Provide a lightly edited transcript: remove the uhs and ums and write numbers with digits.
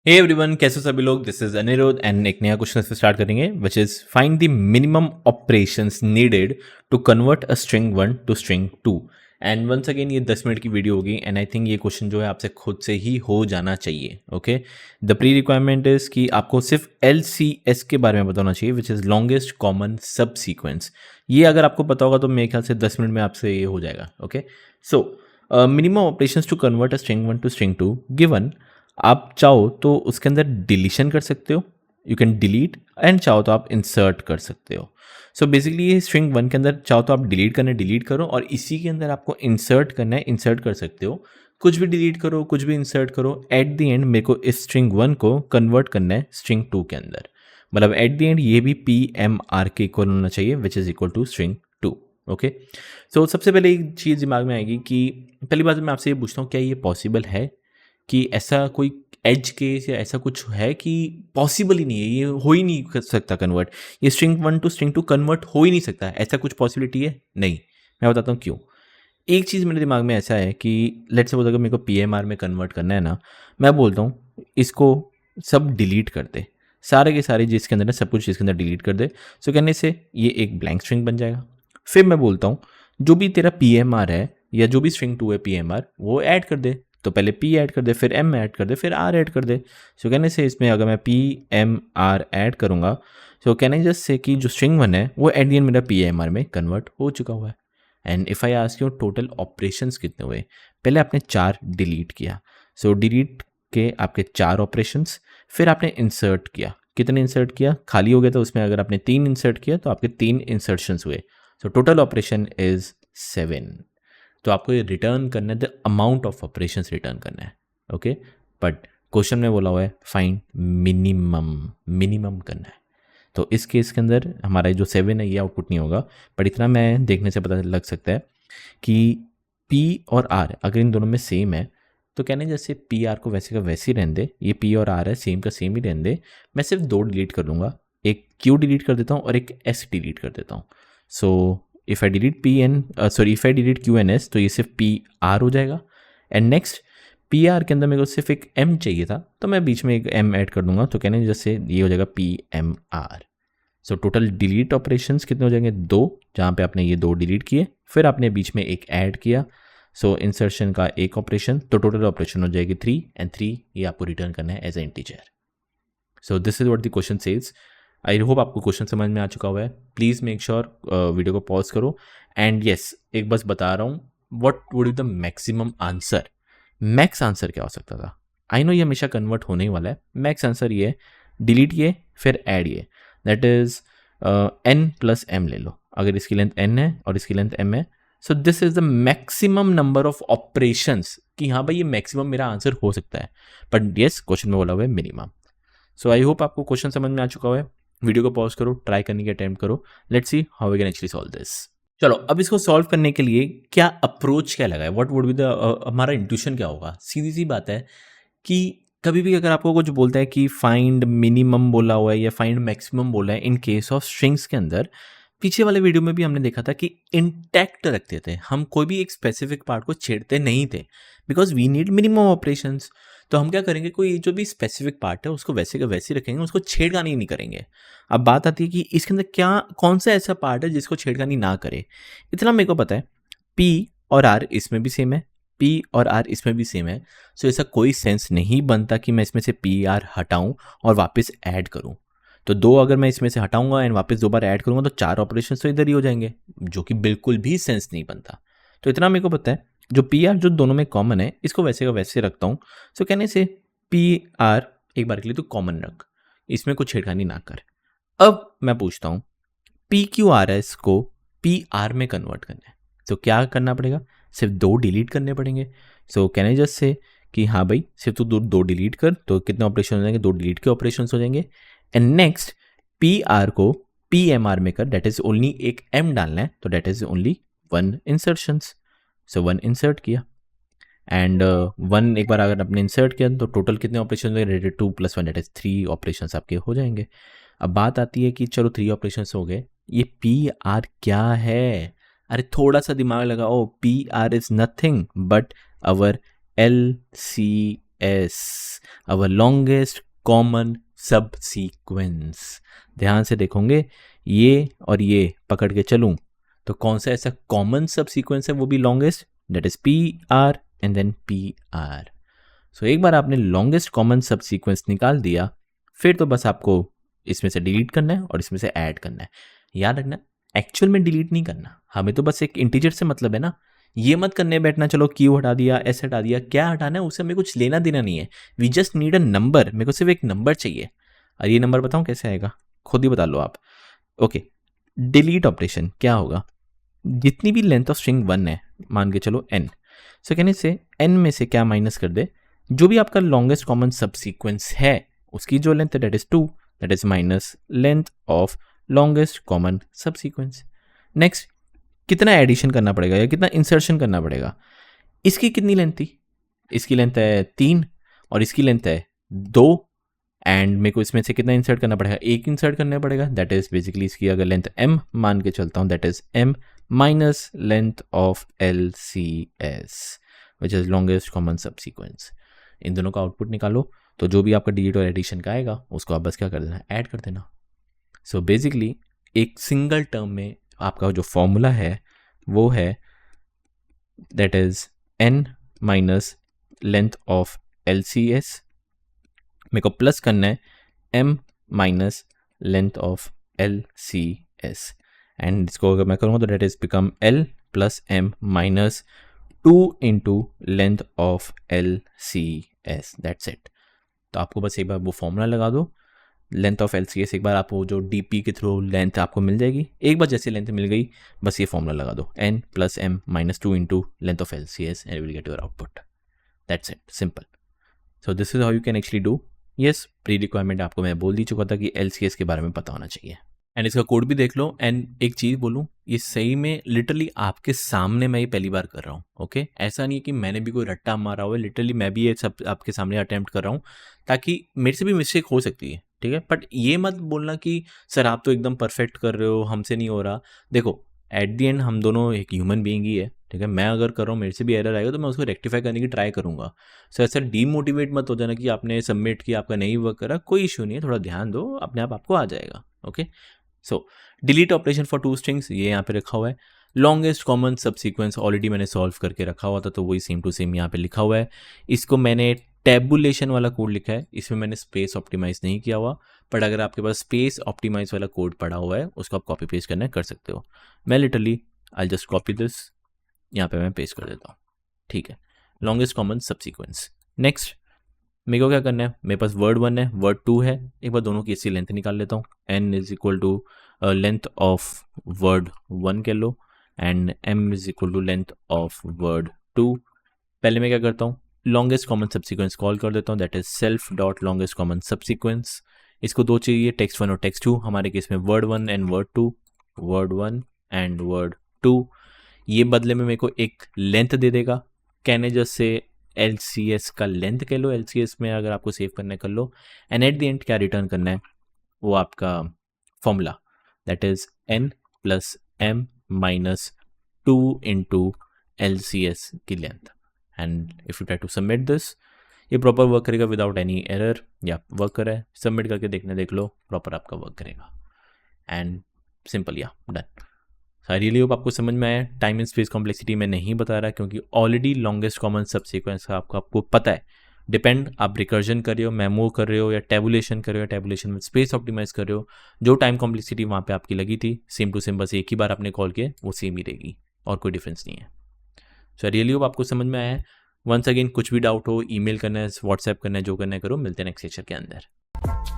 Hey everyone, कैसे हो सभी लोग। दिस इज अनिरुद्ध एंड एक नया क्वेश्चन से स्टार्ट करेंगे which is find the minimum operations needed to convert a string 1 to string 2। And once again ये 10 मिनट की वीडियो होगी एंड आई थिंक ये क्वेश्चन जो है आपसे खुद से ही हो जाना चाहिए। Okay, the pre requirement is कि आपको सिर्फ LCS के बारे में बताना चाहिए which is longest common subsequence. ये अगर आपको पता होगा तो मेरे ख्याल से 10 मिनट में आपसे ये हो जाएगा। Okay, so minimum operations to convert a string 1 to string 2 given. आप चाहो तो उसके अंदर डिलीशन कर सकते हो, यू कैन डिलीट, एंड चाहो तो आप इंसर्ट कर सकते हो। सो बेसिकली ये स्ट्रिंग 1 के अंदर चाहो तो आप डिलीट करना है डिलीट करो, और इसी के अंदर आपको इंसर्ट करना है इंसर्ट कर सकते हो। कुछ भी डिलीट करो, कुछ भी इंसर्ट करो, एट द एंड मेरे को इस स्ट्रिंग 1 को कन्वर्ट करना है स्ट्रिंग 2 के अंदर। मतलब एट द एंड ये भी PMR के इक्वल होना चाहिए which is equal to string 2। Okay, so सबसे पहले एक चीज़ दिमाग में आएगी कि पहली बात मैं आपसे ये पूछता हूँ, क्या ये पॉसिबल है कि ऐसा कोई एज केस या ऐसा कुछ है कि पॉसिबल ही नहीं है, ये हो ही नहीं कर सकता कन्वर्ट, ये स्ट्रिंग 1 टू स्ट्रिंग 2 कन्वर्ट हो ही नहीं सकता, ऐसा कुछ पॉसिबिलिटी है? नहीं। मैं बताता हूँ क्यों। एक चीज़ मेरे दिमाग में ऐसा है कि लेट्स सपोज अगर मेरे को PMR में कन्वर्ट करना है ना, मैं बोलता हूँ इसको सब डिलीट कर दे, सारे के सारे जिसके अंदर है सब कुछ इसके अंदर डिलीट कर दे। सो कहने से ये एक ब्लैंक स्ट्रिंग बन जाएगा। फिर मैं बोलता हूँ जो भी तेरा PMR है या जो भी स्ट्रिंग 2 है PMR वो ऐड कर दे। तो पहले P ऐड कर दे, फिर M ऐड कर दे, फिर R ऐड कर दे। सो कहने से इसमें अगर मैं PMR ऐड करूँगा, सो कहने जस्ट से कि जो स्ट्रिंग 1 है वो एट द एंड मेरा PMR में कन्वर्ट हो चुका हुआ है। And if I ask you total operations कितने हुए, पहले आपने 4 डिलीट किया, सो डिलीट के आपके 4 ऑपरेशंस, फिर आपने इंसर्ट किया, कितने इंसर्ट किया, खाली हो गया तो उसमें अगर आपने 3 इंसर्ट किया तो आपके 3 इंसर्शंस हुए। So total operation is 7। तो आपको ये रिटर्न करना है, the amount of operations return करना है। ओके, बट क्वेश्चन में बोला हुआ है फाइंड मिनिमम, मिनिमम करना है। तो इस केस के अंदर हमारा जो 7 है ये आउटपुट नहीं होगा, बट इतना मैं देखने से पता लग सकता है कि P और R अगर इन दोनों में सेम है तो कहने जैसे PR को वैसे का वैसे ही रहने दे, ये P और R है सेम का सेम ही रहने दे, मैं सिर्फ 2 डिलीट कर लूँगा, एक Q डिलीट कर देता हूँ और एक S डिलीट कर देता हूँ। So if I delete if I delete QNS तो ये सिर्फ PR हो जाएगा। एंड नेक्स्ट PR के अंदर मेरे को सिर्फ एक M चाहिए था तो मैं बीच में एक M ऐड कर दूंगा, तो कहने जैसे ये हो जाएगा PMR। So total delete operations कितने हो जाएंगे, 2, जहाँ पे आपने ये 2 डिलीट किए, फिर आपने बीच में एक ऐड किया, सो इंसर्शन का एक ऑपरेशन, तो टोटल ऑपरेशन हो जाएगी 3, एंड 3 ये आपको रिटर्न करना है as a integer. So this is what the question says. I hope आपको क्वेश्चन समझ में आ चुका हुआ है। प्लीज़ मेक श्योर वीडियो को पॉज करो। एंड येस, एक बस बता रहा हूँ, what would be the maximum answer, max answer क्या हो सकता था। आई नो ये हमेशा कन्वर्ट होने ही वाला है। मैक्स आंसर ये है, डिलीट ये फिर ऐड ये, that is N plus M ले लो। अगर इसकी लेंथ N है और इसकी लेंथ M है, सो this is the maximum number of operations, कि हाँ भाई ये मैक्सिमम मेरा आंसर हो सकता है। बट येस, क्वेश्चन में बोला हुआ है मिनिमम। सो आई होप आपको क्वेश्चन समझ में आ चुका है। वीडियो को पॉज करो, ट्राई करने की अटेम्प्ट करो, let's see how we can actually solve this. चलो, अब इसको सॉल्व करने के लिए क्या अप्रोच क्या लगा है, व्हाट वुड बी द हमारा इंट्यूशन क्या होगा। सीधी सी बात है कि कभी भी अगर आपको कुछ बोलता है कि फाइंड मिनिमम बोला हुआ है या फाइंड मैक्सिमम बोला है इन केस ऑफ स्ट्रिंग्स के अंदर, पीछे वाले वीडियो में भी हमने देखा था कि इंटैक्ट रखते थे हम, कोई भी एक स्पेसिफिक पार्ट को छेड़ते नहीं थे, because we need minimum operations. तो हम क्या करेंगे, कोई जो भी स्पेसिफिक पार्ट है उसको वैसे का वैसे ही रखेंगे, उसको छेड़खानी नहीं करेंगे। अब बात आती है कि इसके अंदर क्या कौन सा ऐसा पार्ट है जिसको छेड़खानी ना करे। इतना मेरे को पता है, P और R इसमें भी सेम है, P और R इसमें भी सेम है। सो ऐसा कोई सेंस नहीं बनता कि मैं इसमें से PR हटाऊं और वापस ऐड करूं। तो 2 अगर मैं इसमें से हटाऊंगा एंड वापस 2 बार ऐड करूंगा तो 4 ऑपरेशन तो इधर ही हो जाएंगे, जो कि बिल्कुल भी सेंस नहीं बनता। तो इतना मेरे को पता है, जो PR जो दोनों में कॉमन है इसको वैसे का वैसे रखता हूँ। सो कहने से PR एक बार के लिए तो कॉमन रख, इसमें कुछ छेड़खानी ना कर। अब मैं पूछता हूँ, PQRS को PR में कन्वर्ट करना है तो क्या करना पड़ेगा, सिर्फ 2 डिलीट करने पड़ेंगे। So can I just say कि हाँ भाई सिर्फ तू 2 डिलीट कर, तो कितने ऑपरेशन हो जाएंगे, 2 डिलीट के ऑपरेशन हो जाएंगे। एंड नेक्स्ट PR को PMR में कर, डेट इज ओनली एक M डालना है, तो that is only 1 insertions. So 1 insert किया एंड 1 एक बार अगर आपने इंसर्ट किया तो टोटल कितने ऑपरेशन हो गए, 2 + 1 डेट इज 3 ऑपरेशन आपके हो जाएंगे। अब बात आती है कि चलो 3 ऑपरेशन हो गए, ये PR क्या है। अरे थोड़ा सा दिमाग लगाओ, PR is nothing but our LCS। S, our longest common सब सीक्वेंस। ध्यान से देखोगे, ये और ये पकड़ के चलूं तो कौन सा ऐसा कॉमन सब सीक्वेंस है वो भी longest, that is P R and then P R. So एक बार आपने लॉन्गेस्ट कॉमन सब सीक्वेंस निकाल दिया, फिर तो बस आपको इसमें से डिलीट करना है और इसमें से ऐड करना है। याद रखना, एक्चुअल में डिलीट नहीं करना, हमें तो बस एक इंटीजर से मतलब है ना। ये मत करने बैठना चलो क्यू हटा दिया, एस हटा दिया, क्या हटाना है उससे हमें कुछ लेना देना नहीं है। We just need a number, मेरे को सिर्फ एक नंबर चाहिए। और ये नंबर बताऊं कैसे आएगा, खुद ही बता लो आप। ओके, डिलीट ऑपरेशन क्या होगा, जितनी भी लेंथ ऑफ स्ट्रिंग 1 है, मान के चलो n, सो कहने से n में से क्या माइनस कर दे, जो भी आपका लॉन्गेस्ट कॉमन सब सीक्वेंस है उसकी जो लेंथ है that is 2, that is minus length of longest common सब सीक्वेंस। नेक्स्ट, कितना एडिशन करना पड़ेगा या कितना इंसर्शन करना पड़ेगा, इसकी कितनी लेंथ थी, इसकी लेंथ है 3 और इसकी लेंथ है 2, एंड मेरे को इसमें से कितना इंसर्ट करना पड़ेगा, एक इंसर्ट करना पड़ेगा, दैट इज बेसिकली इसकी अगर लेंथ m मान के चलता हूँ that is m minus length of LCS which is longest common सब सीक्वेंस। इन दोनों का आउटपुट निकालो तो जो भी आपका डिलीट और एडिशन का आएगा उसको आप बस क्या कर देना, ऐड कर देना। सो बेसिकली एक सिंगल टर्म में आपका जो फॉर्मूला है वो है that is n minus length of LCS, मेरे को प्लस करना है m minus length of LCS, and इसको अगर मैं करूँगा तो that is become L plus m minus 2 into length of LCS, that's it. तो आपको बस एक बार वो फॉर्मूला लगा दो, लेंथ ऑफ LCS, एक बार आपको जो DP के थ्रू लेंथ आपको मिल जाएगी, एक बार जैसे लेंथ मिल गई बस ये फॉर्मूला लगा दो, n plus m minus 2 into length of LCS and will get your output, that's it, simple. So this is how you can actually do. Yes, pre requirement आपको मैं बोल दी चुका था कि LCS के बारे में पता होना चाहिए, एंड इसका कोड भी देख लो। एंड एक चीज़ बोलूँ, ये सही में लिटरली आपके सामने मैं ये पहली बार कर रहा हूँ, ओके ऐसा नहीं है कि मैंने भी कोई रट्टा मारा हुआ है, लिटरली मैं भी ये सब आपके सामने अटेम्प्ट कर रहा हूँ ताकि मेरे से भी मिस्टेक हो सकती है, ठीक है। बट ये मत बोलना कि सर आप तो एकदम परफेक्ट कर रहे हो, हमसे नहीं हो रहा। देखो एट दी एंड हम दोनों एक ह्यूमन बीइंग ही है, ठीक है। मैं अगर कर रहा हूँ, मेरे से भी एरर आएगा तो मैं उसको रेक्टिफाई करने की ट्राई करूँगा। सो ऐसा डीमोटिवेट मत हो जाना कि आपने सबमिट किया, आपका नहीं वर्क करा, कोई इशू नहीं है, थोड़ा ध्यान दो, अपने आप आपको आ जाएगा, okay. So delete operation for 2 strings ये यहाँ पे रखा हुआ है। लॉन्गेस्ट कॉमन सब सीक्वेंस ऑलरेडी मैंने सॉल्व करके रखा हुआ था, तो वही सेम टू सेम यहाँ पे लिखा हुआ है। इसको मैंने टैबुलेशन वाला कोड लिखा है, इसमें मैंने स्पेस ऑप्टिमाइज नहीं किया हुआ, बट अगर आपके पास स्पेस ऑप्टिमाइज वाला कोड पड़ा हुआ है उसको आप कॉपी पेस्ट करना कर सकते हो। मैं literally I just copy this, यहाँ पे मैं पेस्ट कर देता हूँ, ठीक है। लॉन्गेस्ट कॉमन सब सीक्वेंस। नेक्स्ट मेरे को क्या करना है, मेरे पास वर्ड 1 है, वर्ड 2 है, एक बार दोनों की ऐसी लेंथ निकाल लेता हूँ। n is equal to length of word 1 कह लो, and m is equal to length of word 2। पहले मैं क्या करता हूँ, longest common subsequence call कर देता हूँ, that is self dot longest common subsequence. इसको दो चाहिए, टेक्स्ट 1 और टेक्स्ट 2, हमारे केस में word 1 and word 2, word 1 and word 2। ये बदले में मेरे को एक लेंथ दे देगा, कहने जैसे LCS का लेंथ कह लो, LCS में अगर आपको सेव करना है कर लो, एंड एट द एंड क्या रिटर्न करना है, वो आपका formula that is n plus m minus 2 into LCS की length. And if you try to submit this, ये प्रॉपर वर्क करेगा विदाउट एनी एरर, या वर्क करे, सबमिट करके देख लो, प्रॉपर आपका वर्क करेगा, एंड सिंपल, या डन। आई रियली होप आपको समझ में आया। टाइम एंड स्पेस कॉम्प्लेक्सिटी मैं नहीं बता रहा क्योंकि ऑलरेडी लॉन्गेस्ट कॉमन सब सीक्वेंस का आपको पता है। डिपेंड आप रिकर्जन कर रहे हो, मेमो कर रहे हो, या टैबुलेशन कर रहे हो, टैबुलेशन में स्पेस ऑप्टिमाइज कर रहे हो, जो टाइम कॉम्प्लेक्सिटी वहाँ पे आपकी लगी थी सेम टू सेम, बस एक ही बार आपने कॉल किया वो सेम ही रहेगी और कोई डिफरेंस नहीं है। सो आई रियली होप आपको समझ में आया है। वंस अगेन कुछ भी डाउट हो ईमेल करना है, व्हाट्सएप करना है, जो करना है करो, मिलते हैं नेक्स्ट सेक्शन के अंदर।